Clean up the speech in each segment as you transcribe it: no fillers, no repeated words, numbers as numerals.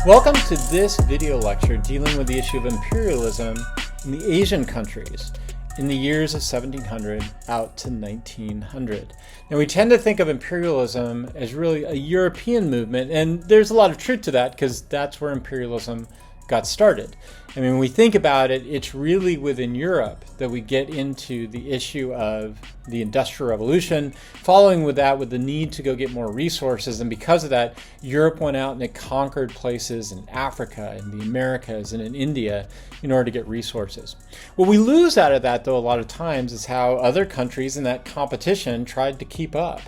Welcome to this video lecture dealing with the issue of imperialism in the Asian countries in the years of 1700 out to 1900. Now, we tend to think of imperialism as really a European movement, and there's a lot of truth to that because that's where imperialism got started. I mean, when we think about it, it's really within Europe that we get into the issue of the Industrial Revolution, following with that with the need to go get more resources. And because of that, Europe went out and it conquered places in Africa, in the Americas, and in India in order to get resources. What we lose out of that, though, a lot of times is how other countries in that competition tried to keep up.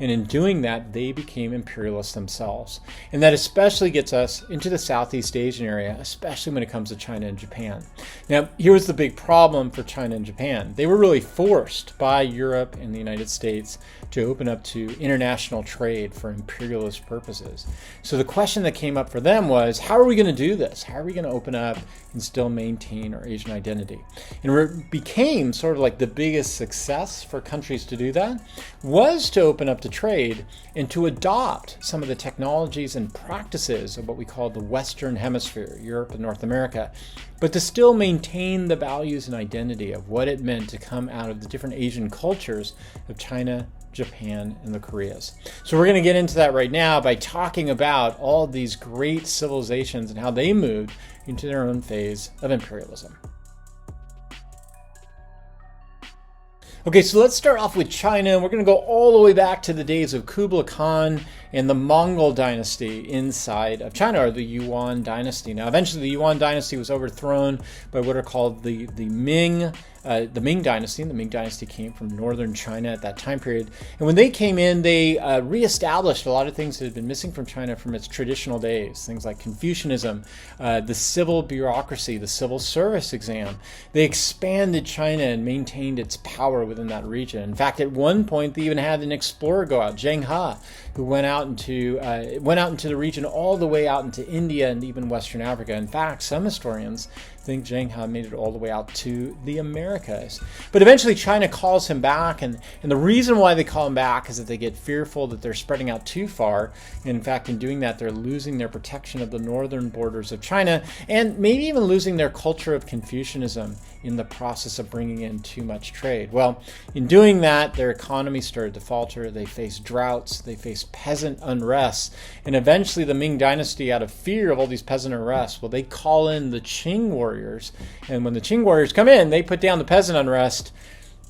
And in doing that, they became imperialists themselves. And that especially gets us into the Southeast Asian area, especially when it comes to China and Japan. Now, here was the big problem for China and Japan. They were really forced by Europe and the United States to open up to international trade for imperialist purposes. So the question that came up for them was, how are we going to do this? How are we going to open up and still maintain our Asian identity? And what became sort of like the biggest success for countries to do that was to open up to trade and to adopt some of the technologies and practices of what we call the Western Hemisphere, Europe and North America, but to still maintain the values and identity of what it meant to come out of the different Asian cultures of China, Japan, and the Koreas. So we're going to get into that right now by talking about all of these great civilizations and how they moved into their own phase of imperialism. Okay, so let's start off with China. We're going to go all the way back to the days of Kublai Khan and the Mongol dynasty inside of China, or the Yuan dynasty. Now, eventually the Yuan dynasty was overthrown by what are called the Ming dynasty. And the Ming dynasty came from northern China at that time period. And when they came in, they reestablished a lot of things that had been missing from China from its traditional days. Things like Confucianism, the civil bureaucracy, the civil service exam. They expanded China and maintained its power within that region. In fact, at one point, they even had an explorer go out, Zheng He, who went out into the region all the way out into India and even Western Africa. In fact, some historians think Zheng He made it all the way out to the Americas. But eventually China calls him back, and the reason why they call him back is that they get fearful that they're spreading out too far. In fact, in doing that, they're losing their protection of the northern borders of China, and maybe even losing their culture of Confucianism in the process of bringing in too much trade. Well, in doing that, their economy started to falter. They faced droughts, they faced peasant unrest, and eventually the Ming dynasty, out of fear of all these peasant unrests, well, they call in the Qing warriors, and when the Qing warriors come in, they put down the peasant unrest,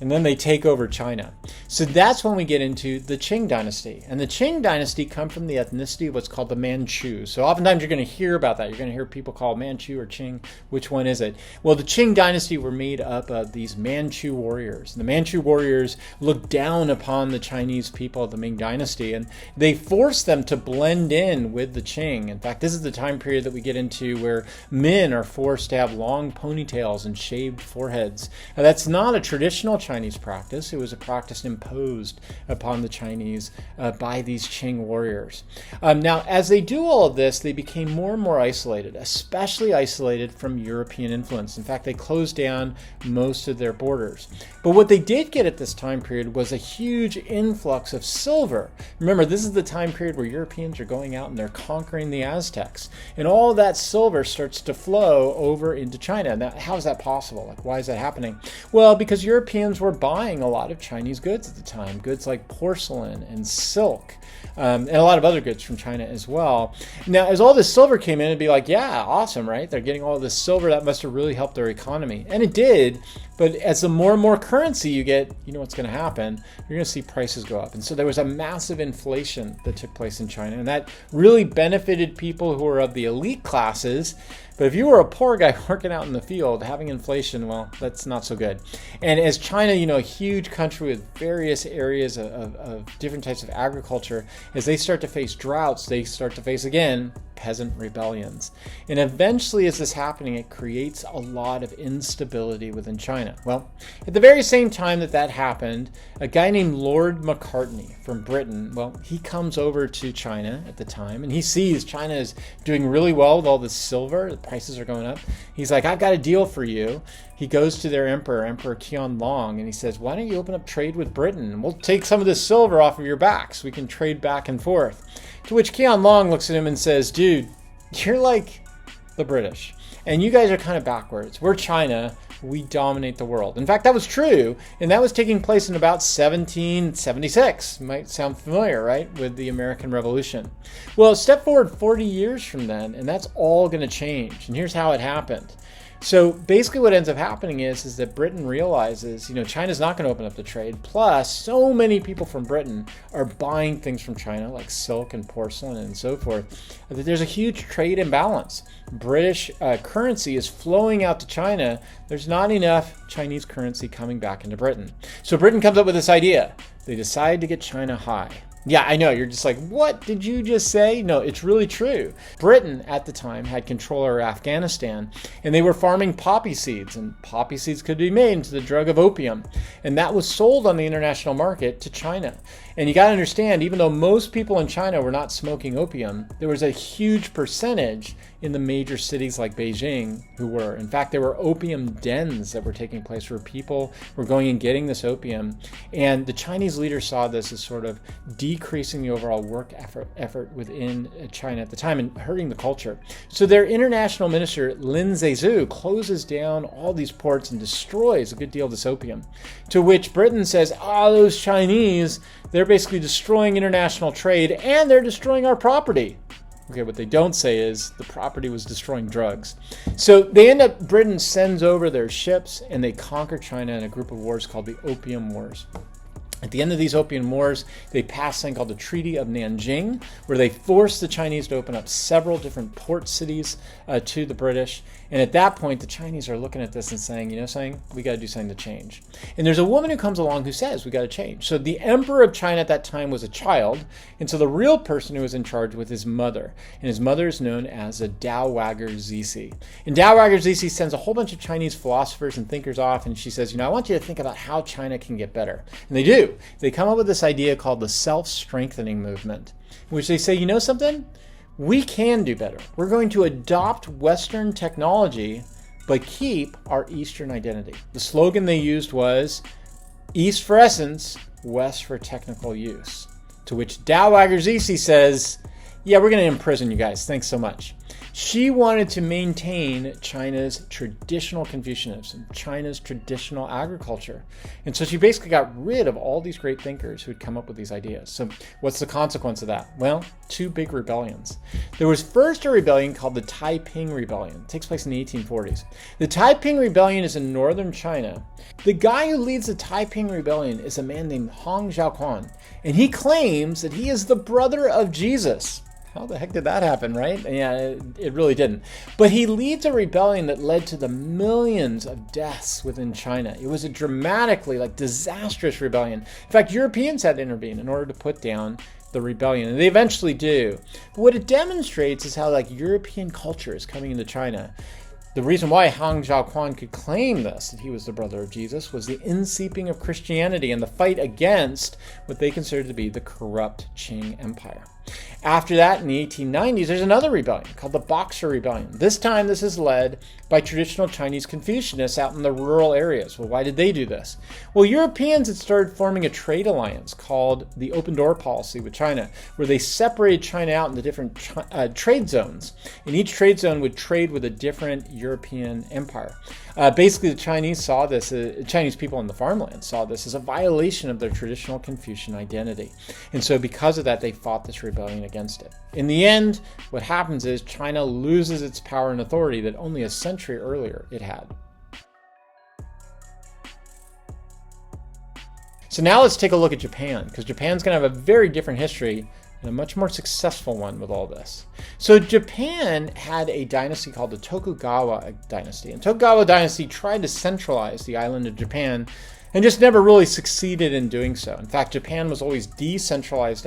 and then they take over China. So that's when we get into the Qing dynasty. And the Qing dynasty come from the ethnicity of what's called the Manchus. So oftentimes you're going to hear about that. You're going to hear people call Manchu or Qing. Which one is it? Well, the Qing dynasty were made up of these Manchu warriors. The Manchu warriors looked down upon the Chinese people of the Ming dynasty, and they forced them to blend in with the Qing. In fact, this is the time period that we get into where men are forced to have long ponytails and shaved foreheads. Now, that's not a traditional Chinese practice. It was a practice imposed upon the Chinese by these Qing warriors. Now, as they do all of this, they became more and more isolated, especially isolated from European influence. In fact, they closed down most of their borders. But what they did get at this time period was a huge influx of silver. Remember, this is the time period where Europeans are going out and they're conquering the Aztecs. And all of that silver starts to flow over into China. Now, how is that possible? Like, why is that happening? Well, because Europeans were buying a lot of Chinese goods at the time, goods like porcelain and silk, and a lot of other goods from China as well. Now, as all this silver came in, it'd be like, yeah, awesome, right? They're getting all this silver. That must have really helped their economy. And it did. But as the more and more currency you get, you know what's going to happen. You're going to see prices go up. And so there was a massive inflation that took place in China. And that really benefited people who were of the elite classes. But if you were a poor guy working out in the field, having inflation, well, that's not so good. And as China, a huge country with various areas of different types of agriculture, as they start to face droughts, they start to face, again, peasant rebellions. And eventually, as this is happening, it creates a lot of instability within China. Well, at the very same time that happened, a guy named Lord Macartney from Britain, well, he comes over to China at the time, and he sees China is doing really well with all this silver. The prices are going up. He's like, I've got a deal for you. He goes to their emperor, Emperor Qianlong, and he says, why don't you open up trade with Britain? We'll take some of this silver off of your backs. We can trade back and forth. To which Qianlong looks at him and says, dude, You're like the British. And you guys are kind of backwards. We're China. We dominate the world. In fact, that was true. And that was taking place in about 1776. Might sound familiar, right? With the American Revolution. Well, step forward 40 years from then, and that's all going to change. And here's how it happened. So basically what ends up happening is that Britain realizes, China's not going to open up the trade. Plus, so many people from Britain are buying things from China, like silk and porcelain and so forth, that there's a huge trade imbalance. British currency is flowing out to China. There's not enough Chinese currency coming back into Britain. So Britain comes up with this idea. They decide to get China high. Yeah, I know. You're just like, what did you just say? No, it's really true. Britain at the time had control over Afghanistan, and they were farming poppy seeds, and poppy seeds could be made into the drug of opium. And that was sold on the international market to China. And you got to understand, even though most people in China were not smoking opium, there was a huge percentage in the major cities like Beijing who were. In fact, there were opium dens that were taking place where people were going and getting this opium. And the Chinese leaders saw this as sort of decreasing the overall work effort within China at the time and hurting the culture. So their international minister, Lin Zexu, closes down all these ports and destroys a good deal of this opium. To which Britain says, those Chinese, they're basically destroying international trade and they're destroying our property. Okay, what they don't say is the property was destroying drugs. So Britain sends over their ships and they conquer China in a group of wars called the Opium Wars. At the end of these Opium Wars, they passed something called the Treaty of Nanjing, where they forced the Chinese to open up several different port cities to the British. And at that point, the Chinese are looking at this and saying, we got to do something to change. And there's a woman who comes along who says, we got to change. So the emperor of China at that time was a child. And so the real person who was in charge was his mother. And his mother is known as a Dowager Zisi. And Dowager Zisi sends a whole bunch of Chinese philosophers and thinkers off. And she says, I want you to think about how China can get better. And they do. They come up with this idea called the self-strengthening movement, in which they say, something? We can do better. We're going to adopt Western technology, but keep our Eastern identity. The slogan they used was, East for essence, West for technical use. To which Dowager Zisi says, yeah, we're going to imprison you guys. Thanks so much. She wanted to maintain China's traditional Confucianism, China's traditional agriculture. And so she basically got rid of all these great thinkers who had come up with these ideas. So what's the consequence of that? Well, two big rebellions. There was first a rebellion called the Taiping Rebellion. It takes place in the 1840s. The Taiping Rebellion is in northern China. The guy who leads the Taiping Rebellion is a man named Hong Xiaoquan, and he claims that he is the brother of Jesus. How the heck did that happen, right? Yeah, it really didn't. But he leads a rebellion that led to the millions of deaths within China. It was a dramatically, disastrous rebellion. In fact, Europeans had to intervene in order to put down the rebellion, and they eventually do. But what it demonstrates is how, European culture is coming into China. The reason why Hong Xiaoquan could claim this, that he was the brother of Jesus, was the inseeping of Christianity and the fight against what they considered to be the corrupt Qing Empire. After that, in the 1890s, there's another rebellion called the Boxer Rebellion. This time, this is led by traditional Chinese Confucianists out in the rural areas. Well, why did they do this? Well, Europeans had started forming a trade alliance called the Open Door Policy with China, where they separated China out into different trade zones. And each trade zone would trade with a different European empire. Basically, the Chinese saw this, Chinese people in the farmland saw this as a violation of their traditional Confucian identity. And so because of that, they fought this rebellion against it. In the end, what happens is China loses its power and authority that only a century earlier it had. So now let's take a look at Japan, because Japan's going to have a very different history and a much more successful one with all this. So Japan had a dynasty called the Tokugawa dynasty. And Tokugawa dynasty tried to centralize the island of Japan and just never really succeeded in doing so. In fact, Japan was always decentralized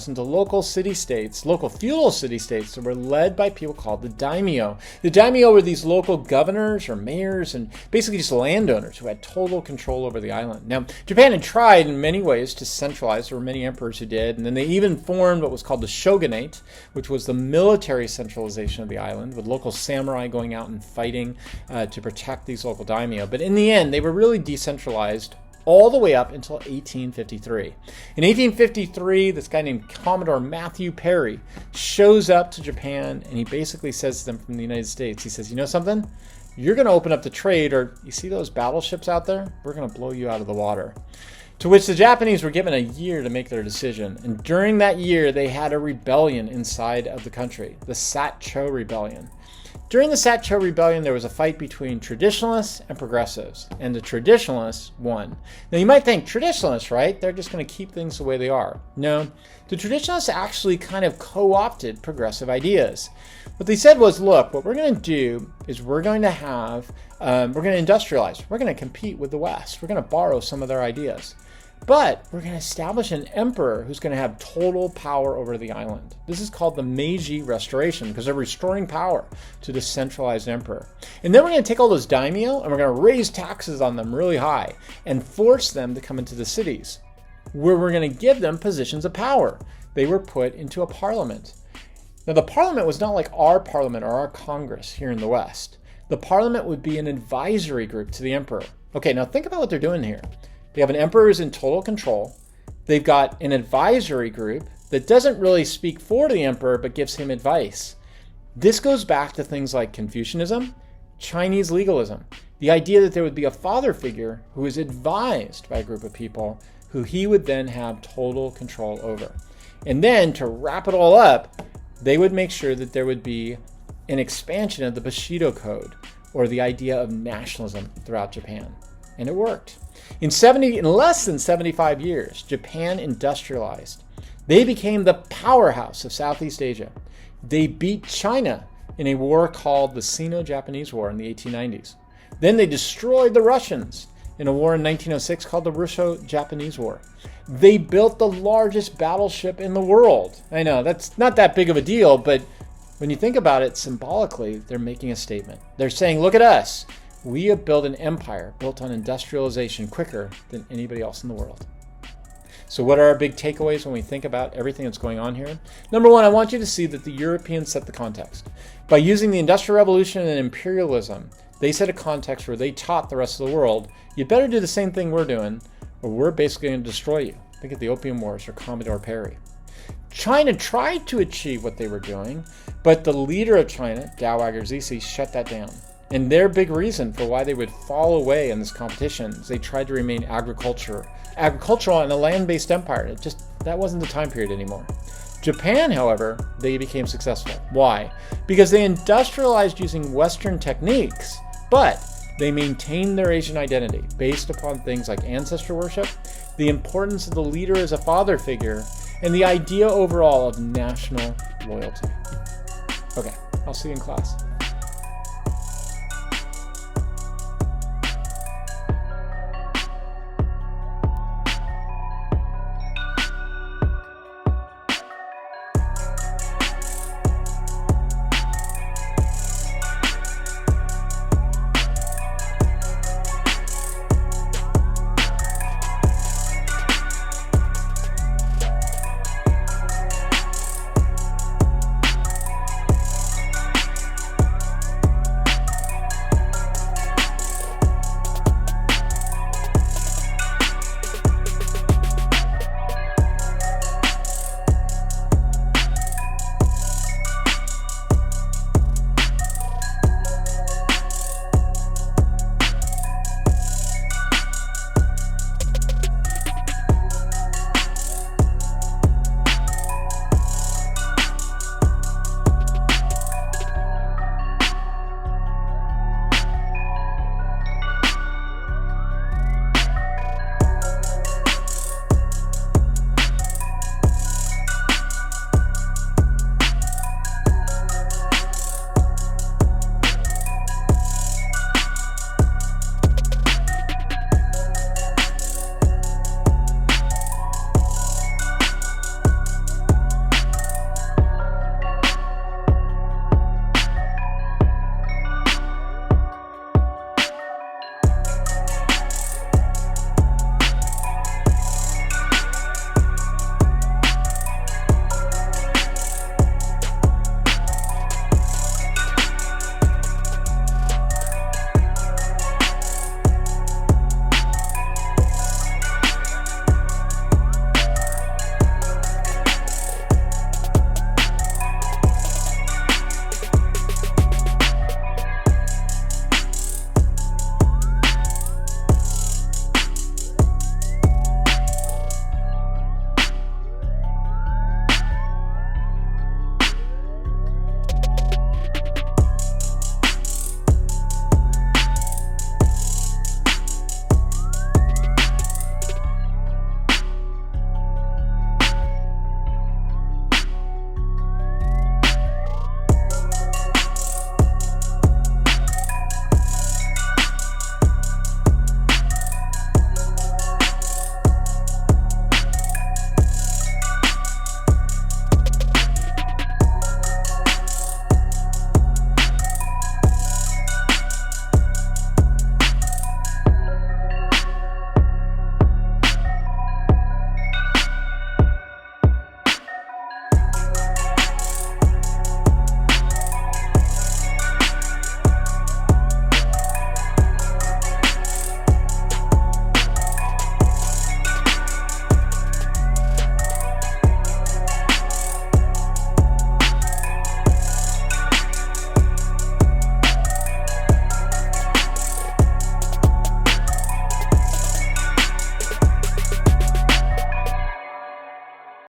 into local city-states, local feudal city-states that were led by people called the daimyo. The daimyo were these local governors or mayors and basically just landowners who had total control over the island. Now, Japan had tried in many ways to centralize. There were many emperors who did, and then they even formed what was called the shogunate, which was the military centralization of the island, with local samurai going out and fighting to protect these local daimyo. But in the end, they were really decentralized all the way up until 1853. In 1853, this guy named Commodore Matthew Perry shows up to Japan, and he basically says to them from the United States, he says, you know something? You're going to open up the trade, or you see those battleships out there? We're going to blow you out of the water. To which the Japanese were given a year to make their decision. And during that year, they had a rebellion inside of the country, the Satcho Rebellion. During the Satcho Rebellion, there was a fight between traditionalists and progressives, and the traditionalists won. Now, you might think, traditionalists, right? They're just going to keep things the way they are. No, the traditionalists actually kind of co-opted progressive ideas. What they said was, look, what we're going to do is we're going to industrialize. We're going to compete with the West. We're going to borrow some of their ideas. But we're going to establish an emperor who's going to have total power over the island. This is called the Meiji Restoration because they're restoring power to the centralized emperor. And then we're going to take all those daimyo and we're going to raise taxes on them really high and force them to come into the cities, where we're going to give them positions of power. They were put into a parliament. Now, the parliament was not like our parliament or our Congress here in the West. The parliament would be an advisory group to the emperor. Okay, now think about what they're doing here. They have an emperor who's in total control. They've got an advisory group that doesn't really speak for the emperor, but gives him advice. This goes back to things like Confucianism, Chinese legalism, the idea that there would be a father figure who is advised by a group of people who he would then have total control over. And then to wrap it all up, they would make sure that there would be an expansion of the Bushido Code, or the idea of nationalism throughout Japan. And it worked. In less than 75 years, Japan industrialized. They became the powerhouse of Southeast Asia. They beat China in a war called the Sino-Japanese War in the 1890s. Then they destroyed the Russians in a war in 1906 called the Russo-Japanese War. They built the largest battleship in the world. I know, that's not that big of a deal, but when you think about it symbolically, they're making a statement. They're saying, look at us. We have built an empire built on industrialization quicker than anybody else in the world. So what are our big takeaways when we think about everything that's going on here? Number one, I want you to see that the Europeans set the context. By using the Industrial Revolution and imperialism, they set a context where they taught the rest of the world, you better do the same thing we're doing, or we're basically going to destroy you. Think of the Opium Wars or Commodore Perry. China tried to achieve what they were doing, but the leader of China, Dao Agrzisi, shut that down. And their big reason for why they would fall away in this competition is they tried to remain agricultural and a land-based empire. That wasn't the time period anymore. Japan, however, they became successful. Why? Because they industrialized using Western techniques, but they maintained their Asian identity based upon things like ancestor worship, the importance of the leader as a father figure, and the idea overall of national loyalty. Okay, I'll see you in class.